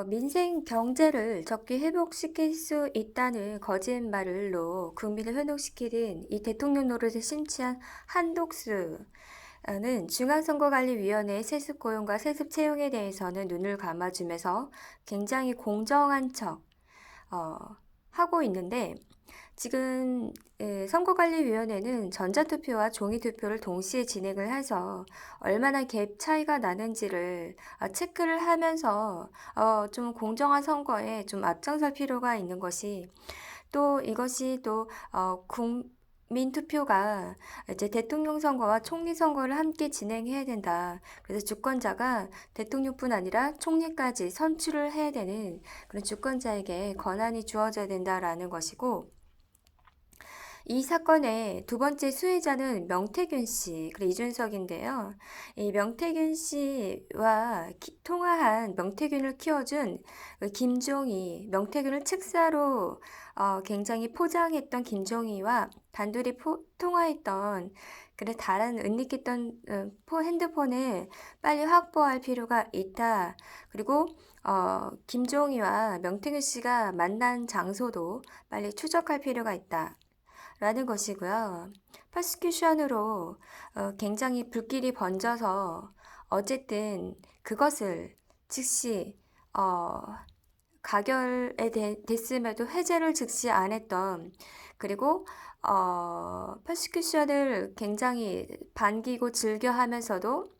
민생 경제를 적게 회복시킬 수 있다는 거짓말로 국민을 현혹시키는 이 대통령 노릇에 심취한 한독수는 중앙선거관리위원회의 세습 고용과 세습 채용에 대해서는 눈을 감아주면서 굉장히 공정한 척 하고 있는데, 지금 선거관리위원회는 전자투표와 종이투표를 동시에 진행을 해서 얼마나 갭 차이가 나는지를 체크를 하면서 좀 공정한 선거에 좀 앞장설 필요가 있는 것이, 또 이것이 또 국민 투표가 이제 대통령 선거와 총리 선거를 함께 진행해야 된다. 그래서 주권자가 대통령뿐 아니라 총리까지 선출을 해야 되는 그런 주권자에게 권한이 주어져야 된다라는 것이고, 이 사건의 두 번째 수혜자는 명태균 씨, 그리고 이준석인데요. 이 명태균 씨와 통화한 명태균을 키워준 그 김종희, 명태균을 책사로 굉장히 포장했던 김종희와 단둘이 통화했던 그래 다른 은닉했던 핸드폰을 빨리 확보할 필요가 있다. 그리고 김종희와 명태균 씨가 만난 장소도 빨리 추적할 필요가 있다. 라는 것이고요. 퍼시큐션으로 굉장히 불길이 번져서 어쨌든 그것을 즉시 가결에 됐음에도 해제를 즉시 안 했던, 그리고 퍼시큐션을 굉장히 반기고 즐겨 하면서도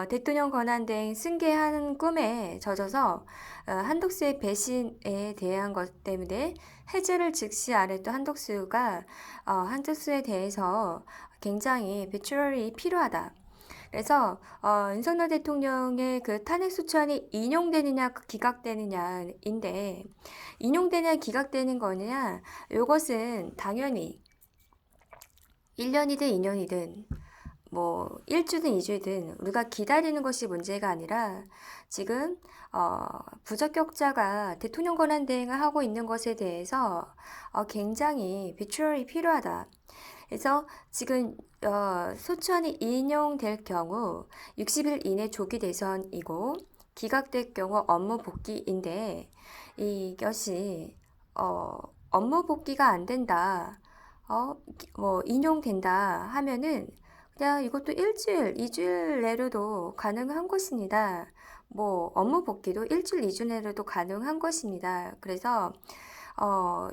대통령 권한대행 승계하는 꿈에 젖어서 한독수의 배신에 대한 것 때문에 해제를 즉시 안 했던 한독수가 한독수에 대해서 굉장히 배출이 필요하다. 그래서 윤석열 대통령의 그 탄핵 소추안이 인용되느냐 기각되느냐인데, 인용되느냐 기각되는 거냐, 이것은 당연히 1년이든 2년이든 뭐 1주든 2주든 우리가 기다리는 것이 문제가 아니라, 지금 부적격자가 대통령 권한 대행을 하고 있는 것에 대해서 굉장히 비추얼이 필요하다. 그래서 지금 소추안이 인용될 경우 60일 이내 조기 대선이고, 기각될 경우 업무 복귀인데, 이것이 업무 복귀가 안 된다, 뭐 인용된다 하면은 그냥 이것도 일주일, 2주일 내로도 가능한 것입니다. 뭐 업무 복귀도 일주일, 2주 내로도 가능한 것입니다. 그래서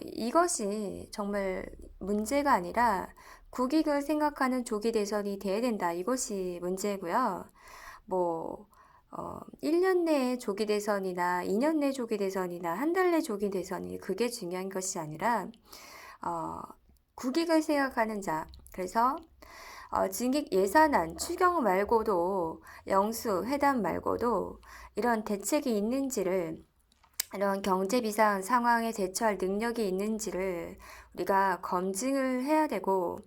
이것이 정말 문제가 아니라 국익을 생각하는 조기 대선이 돼야 된다. 이것이 문제고요. 뭐 1년 내에 조기 대선이나 2년 내 조기 대선이나 한 달 내 조기 대선이 그게 중요한 것이 아니라 국익을 생각하는 자. 그래서 증액 예산안 추경 말고도, 영수 회담 말고도 이런 대책이 있는지를, 이런 경제 비상 상황에 대처할 능력이 있는지를 우리가 검증을 해야 되고,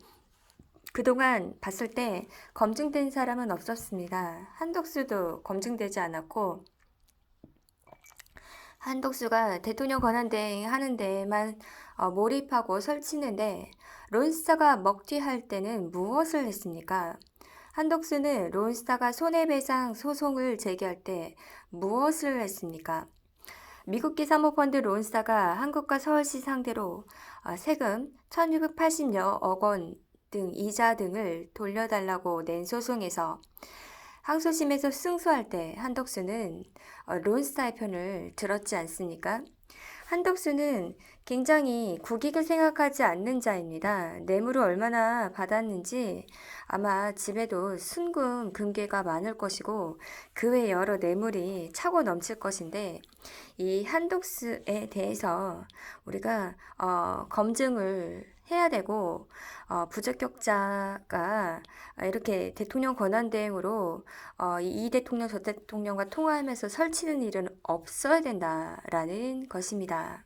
그동안 봤을 때 검증된 사람은 없었습니다. 한덕수도 검증되지 않았고, 한덕수가 대통령 권한대행 하는 데에만 몰입하고 설치는데, 론스타가 먹튀할 때는 무엇을 했습니까? 한덕수는 론스타가 손해배상 소송을 제기할 때 무엇을 했습니까? 미국계 사모펀드 론스타가 한국과 서울시 상대로 세금 1680여억 원 등 이자 등을 돌려달라고 낸 소송에서 항소심에서 승소할 때 한덕수는 론스타의 편을 들었지 않습니까? 한덕수는 굉장히 국익을 생각하지 않는 자입니다. 뇌물을 얼마나 받았는지 아마 집에도 순금 금괴가 많을 것이고, 그 외 여러 뇌물이 차고 넘칠 것인데, 이 한독수에 대해서 우리가 검증을 해야 되고, 부적격자가 이렇게 대통령 권한대행으로 이 대통령 저 대통령과 통화하면서 설치는 일은 없어야 된다라는 것입니다.